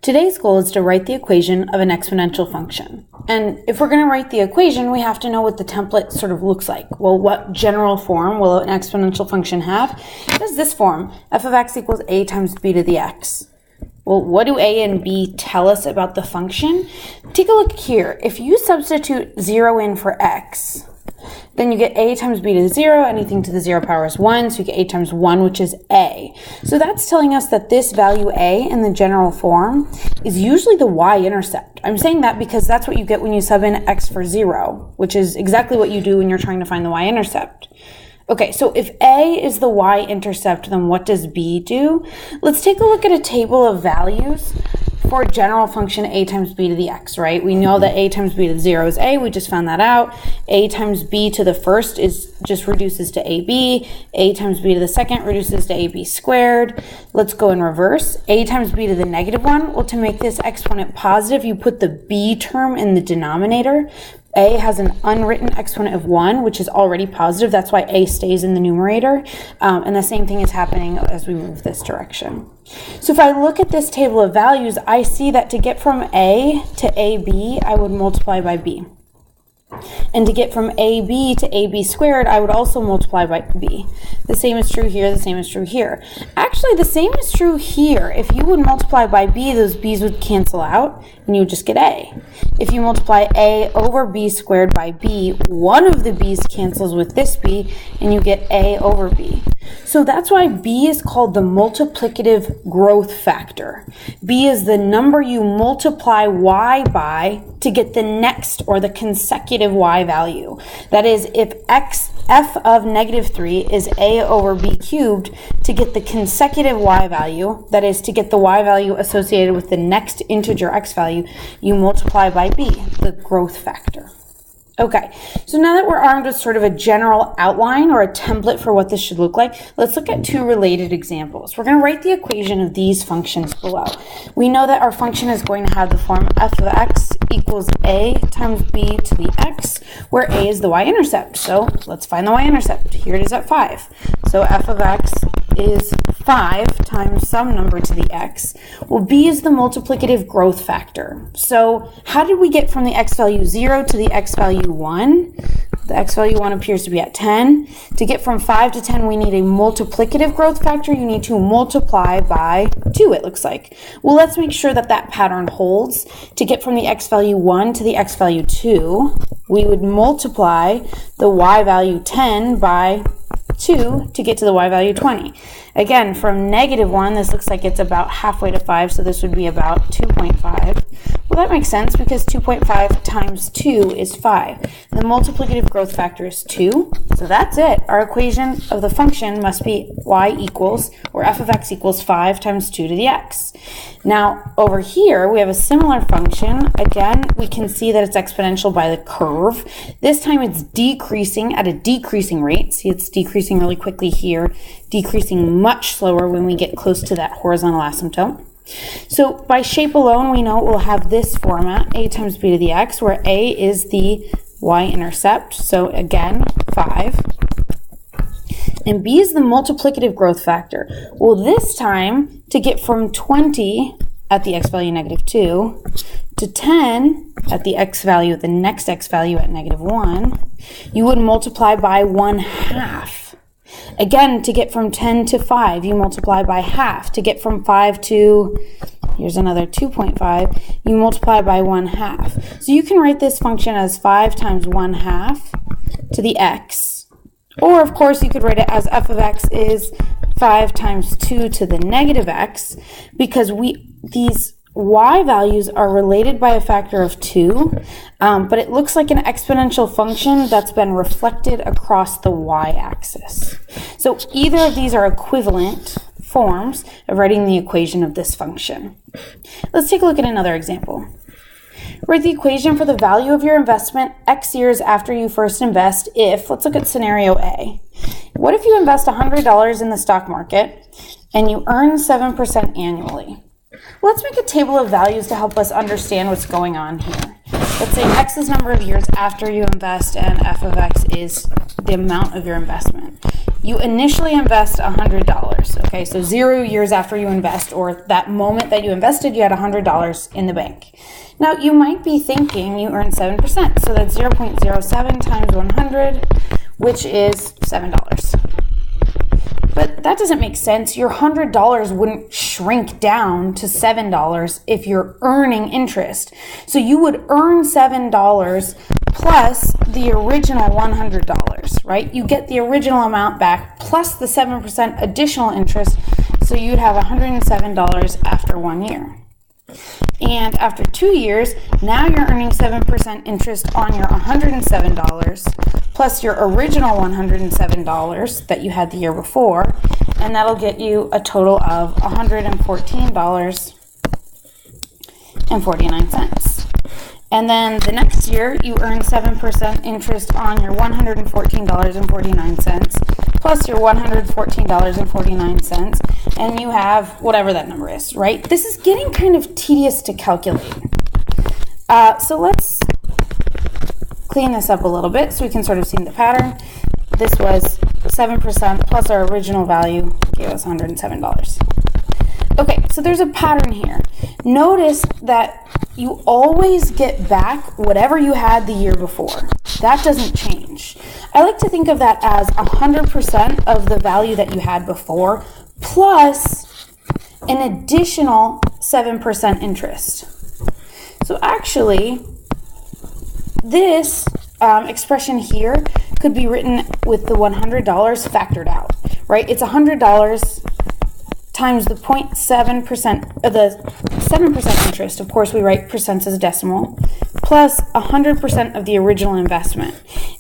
Today's goal is to write the equation of an exponential function. And if we're going to write the equation, we have to know what the template sort of looks like. Well, what general form will an exponential function have? It has this form, f of x equals a times b to the x. Well, what do a and b tell us about the function? Take a look here. If you substitute 0 in for x, then you get a times b to the 0. Anything to the 0 power is 1, so you get a times 1, which is a. So that's telling us that this value a in the general form is usually the y-intercept. I'm saying that because that's what you get when you sub in x for 0, which is exactly what you do when you're trying to find the y-intercept. Okay, so if a is the y-intercept, then what does b do? Let's take a look at a table of values for a general function a times b to the x, right? We know that a times b to the 0 is a, we just found that out. A times b to the first is just reduces to ab. A times b to the second reduces to ab squared. Let's go in reverse. A times b to the negative 1, well, to make this exponent positive, you put the b term in the denominator. A has an unwritten exponent of 1, which is already positive. That's why a stays in the numerator. And the same thing is happening as we move this direction. So if I look at this table of values, I see that to get from a to ab, I would multiply by b. And to get from ab to ab squared, I would also multiply by b. The same is true here, the same is true here. Actually, the same is true here. If you would multiply by b, those b's would cancel out, and you would just get a. If you multiply a over b squared by b, one of the b's cancels with this b, and you get a over b. So that's why b is called the multiplicative growth factor. B is the number you multiply y by to get the next or the consecutive y value. That is, if f of negative 3 is a over b cubed, to get the consecutive y value, that is, to get the y value associated with the next integer x value, you multiply by b, the growth factor. Okay, so now that we're armed with sort of a general outline or a template for what this should look like, let's look at two related examples. We're going to write the equation of these functions below. We know that our function is going to have the form f of x equals a times b to the x, where a is the y-intercept. So let's find the y-intercept. Here it is at 5. So f of x is 5 times some number to the x. Well, b is the multiplicative growth factor. So how did we get from the x value 0 to the x value 1? The x value 1 appears to be at 10. To get from 5 to 10, we need a multiplicative growth factor. You need to multiply by 2, it looks like. Well, let's make sure that that pattern holds. To get from the x value 1 to the x value 2, we would multiply the y value 10 by 2 to get to the y value 20. Again, from negative 1, this looks like it's about halfway to 5, so this would be about 2.5. Well, that makes sense because 2.5 times 2 is 5. The multiplicative growth factor is 2, so that's it. Our equation of the function must be y equals, or f of x equals 5 times 2 to the x. Now, over here, we have a similar function. Again, we can see that it's exponential by the curve. This time it's decreasing at a decreasing rate. See, it's decreasing really quickly here, decreasing much slower when we get close to that horizontal asymptote. So by shape alone, we know it will have this format, a times b to the x, where a is the y-intercept. So again, 5. And b is the multiplicative growth factor. Well, this time, to get from 20 at the x value negative 2 to 10 at the x value, the next x value at negative 1, you would multiply by 1/2. Again, to get from 10 to 5, you multiply by half. To get from 5 to, here's another 2.5, you multiply by 1/2. So you can write this function as 5 times 1/2 to the x. Or, of course, you could write it as f of x is 5 times 2 to the negative x, because these y values are related by a factor of 2, but it looks like an exponential function that's been reflected across the y-axis. So either of these are equivalent forms of writing the equation of this function. Let's take a look at another example. Write the equation for the value of your investment X years after you first invest if, let's look at scenario A. What if you invest $100 in the stock market and you earn 7% annually? Let's make a table of values to help us understand what's going on here. Let's say X is number of years after you invest and f of X is the amount of your investment. You initially invest $100, okay? So 0 years after you invest, or that moment that you invested, you had $100 in the bank. Now, you might be thinking you earn 7%, so that's 0.07 times 100, which is $7. But that doesn't make sense. Your $100 wouldn't shrink down to $7 if you're earning interest. So you would earn $7 plus the original $100, right? You get the original amount back plus the 7% additional interest, so you'd have $107 after 1 year. And after 2 years, now you're earning 7% interest on your $107 plus your original $107 that you had the year before, and that'll get you a total of $114.49. And then the next year, you earn 7% interest on your $114.49 plus your $114.49, and you have whatever that number is, right? This is getting kind of tedious to calculate. So let's clean this up a little bit so we can sort of see the pattern. This was 7% plus our original value gave us $107. Okay, so there's a pattern here. Notice that you always get back whatever you had the year before. That doesn't change. I like to think of that as 100% of the value that you had before plus an additional 7% interest. So actually, this expression here could be written with the $100 factored out, right? It's $100 times the 0.7% of the 7% interest. Of course, we write percents as decimal, plus 100% of the original investment.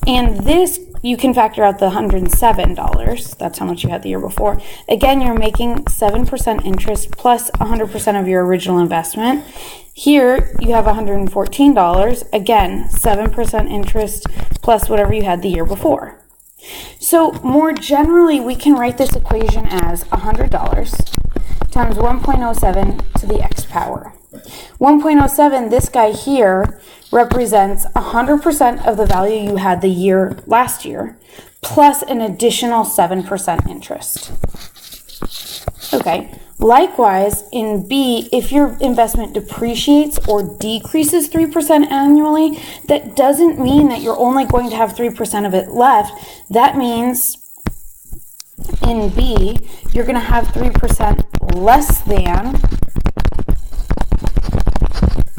And this, you can factor out the $107. That's how much you had the year before. Again, you're making 7% interest plus 100% of your original investment. Here, you have $114. Again, 7% interest plus whatever you had the year before. So more generally, we can write this equation as $100 times 1.07 to the x power. 1.07, this guy here, represents 100% of the value you had the year last year, plus an additional 7% interest. Okay, likewise, in B, if your investment depreciates or decreases 3% annually, that doesn't mean that you're only going to have 3% of it left. That means in B, you're going to have 3% less than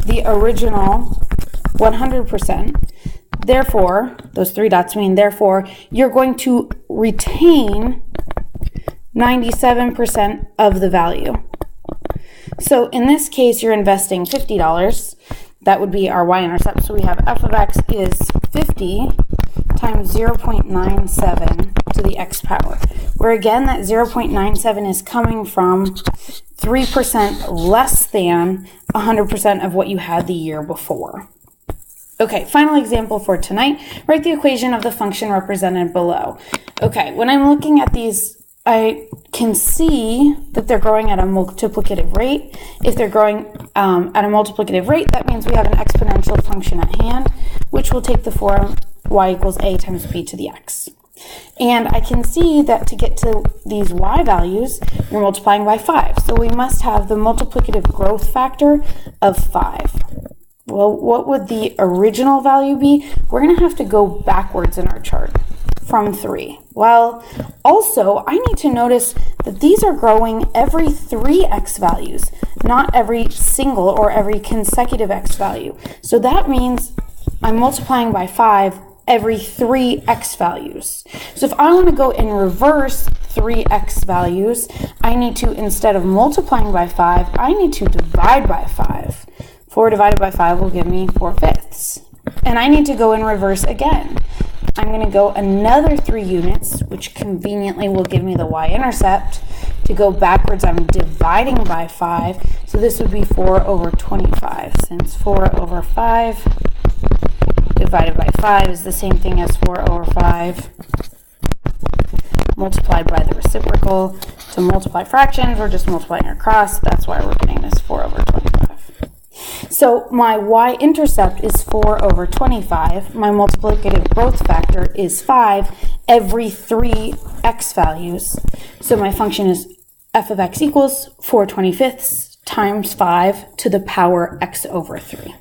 the original 100%. Therefore, those three dots mean therefore, you're going to retain 97% of the value. So in this case, you're investing $50. That would be our y-intercept. So we have f of x is 50 times 0.97 to the x power, where again, that 0.97 is coming from 3% less than 100% of what you had the year before. Okay, final example for tonight. Write the equation of the function represented below. Okay, when I'm looking at these, I can see that they're growing at a multiplicative rate. If they're growing at a multiplicative rate, that means we have an exponential function at hand, which will take the form y equals a times b to the x. And I can see that to get to these y values, you're multiplying by 5. So we must have the multiplicative growth factor of 5. Well, what would the original value be? We're going to have to go backwards in our chart from 3. Well, also, I need to notice that these are growing every 3 x values, not every single or every consecutive x value. So that means I'm multiplying by 5 every 3 x values. So if I want to go and reverse 3 x values, I need to, instead of multiplying by 5, I need to divide by 5. 4 divided by 5 will give me 4/5. And I need to go in reverse again. I'm going to go another 3 units, which conveniently will give me the y-intercept. To go backwards, I'm dividing by 5. So this would be 4 over 25, since 4 over 5 divided by 5 is the same thing as 4 over 5 multiplied by the reciprocal. To multiply fractions, we're just multiplying across. That's why we're getting this 4 over 25. So my y-intercept is 4 over 25. My multiplicative growth factor is 5 every 3 x values. So my function is f of x equals 4/25 times 5 to the power x over 3.